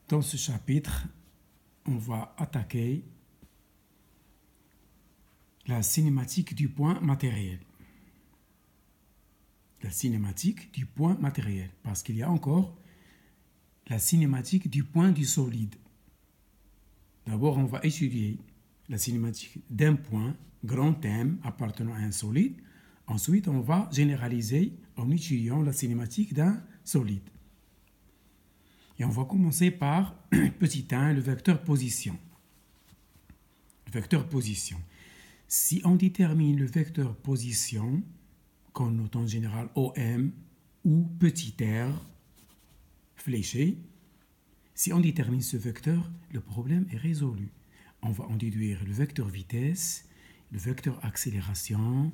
Dans ce chapitre, on va attaquer la cinématique du point matériel. La cinématique du point matériel, parce qu'il y a encore la cinématique du point du solide. D'abord, on va étudier la cinématique d'un point, grand M, appartenant à un solide. Ensuite, on va généraliser en étudiant la cinématique d'un solide. Et on va commencer par petit 1, le vecteur position. Le vecteur position. Si on détermine le vecteur position, qu'on note en général OM ou petit r fléché, si on détermine ce vecteur, le problème est résolu. On va en déduire le vecteur vitesse, le vecteur accélération,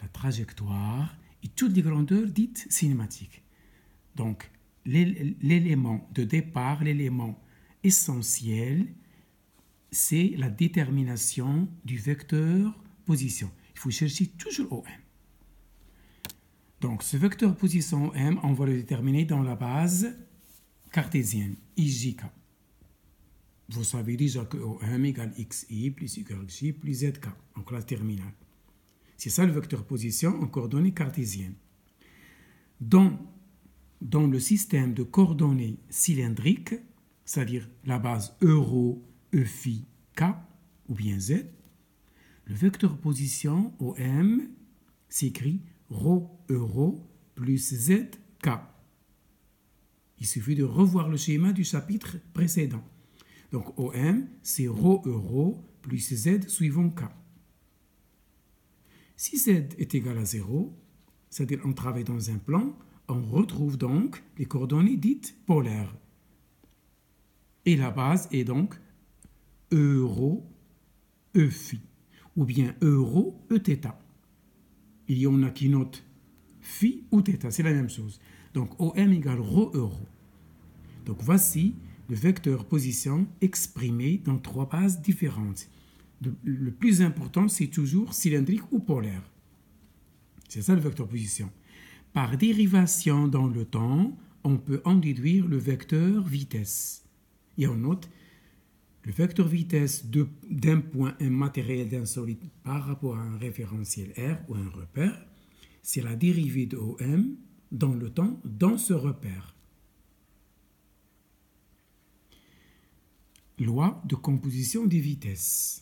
la trajectoire et toutes les grandeurs dites cinématiques. Donc, l'élément de départ, l'élément essentiel, c'est la détermination du vecteur position. Il faut chercher toujours OM. Donc, ce vecteur position OM, on va le déterminer dans la base cartésienne, IJK. Vous savez déjà que OM égale XI plus YJ plus ZK, en classe terminale. C'est ça le vecteur position en coordonnées cartésiennes. Dans le système de coordonnées cylindriques, c'est-à-dire la base euro, EFI, K ou bien Z, le vecteur position OM s'écrit ρ euro plus ZK. Il suffit de revoir le schéma du chapitre précédent. Donc OM, c'est ρ euro plus Z suivant K. Si Z est égal à 0, c'est-à-dire on travaille dans un plan, on retrouve donc les coordonnées dites polaires. Et la base est donc euro, EFI, ou bien euro, Eθ. Il y en a qui notent phi ou θ, c'est la même chose. Donc OM égale ρ euro. Donc voici le vecteur position exprimé dans trois bases différentes. Le plus important, c'est toujours cylindrique ou polaire. C'est ça le vecteur position. Par dérivation dans le temps, on peut en déduire le vecteur vitesse. Et on note le vecteur vitesse d'un point, un matériel, d'un solide par rapport à un référentiel R ou un repère, c'est la dérivée de OM dans le temps dans ce repère. Loi de composition des vitesses.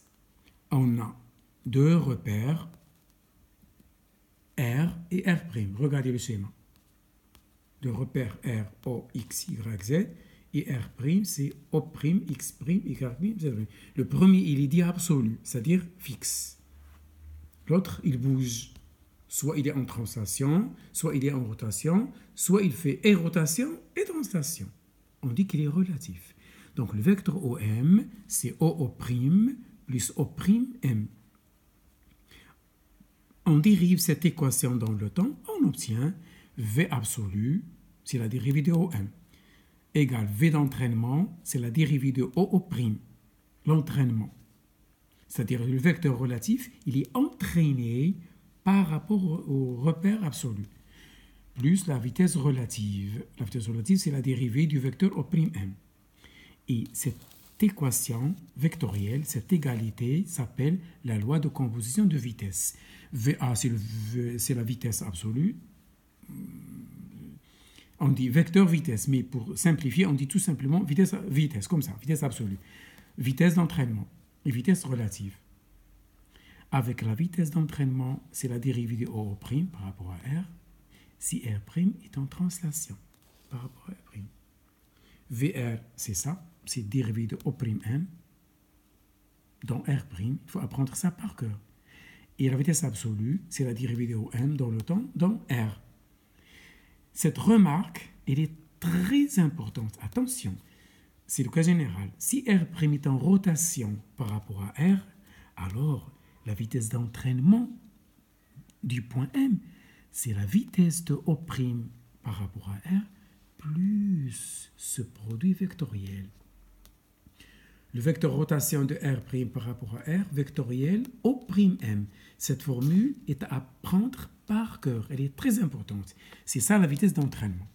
On a deux repères, R et R'. Regardez le schéma. Le repère R, O, X, Y, Z, et R', c'est O', X', Y', Z'. Le premier, il est dit absolu, c'est-à-dire fixe. L'autre, il bouge. Soit il est en translation, soit il est en rotation, soit il fait et rotation et translation. On dit qu'il est relatif. Donc le vecteur OM, c'est OO' plus O'M. On dérive cette équation dans le temps, on obtient V absolu, c'est la dérivée de OM, égale V d'entraînement, c'est la dérivée de OO', l'entraînement. C'est-à-dire le vecteur relatif, il est entraîné par rapport au repère absolu, plus la vitesse relative. La vitesse relative, c'est la dérivée du vecteur O'M. Et cette équation vectorielle, cette égalité s'appelle la loi de composition de vitesse. VA, c'est la vitesse absolue. On dit vecteur vitesse, mais pour simplifier, on dit tout simplement vitesse, comme ça, vitesse absolue. Vitesse d'entraînement et vitesse relative. Avec la vitesse d'entraînement, c'est la dérivée de OO' par rapport à R, si R' est en translation par rapport à R'. VR, c'est ça, c'est dérivé de O'M dans R'. Il faut apprendre ça par cœur. Et la vitesse absolue, c'est la dérivée de OM dans le temps, dans R. Cette remarque, elle est très importante. Attention, c'est le cas général. Si R' est en rotation par rapport à R, alors la vitesse d'entraînement du point M, c'est la vitesse de O' par rapport à R, plus ce produit vectoriel. Le vecteur rotation de R' par rapport à R, vectoriel O'M. Cette formule est à apprendre par cœur. Elle est très importante. C'est ça la vitesse d'entraînement.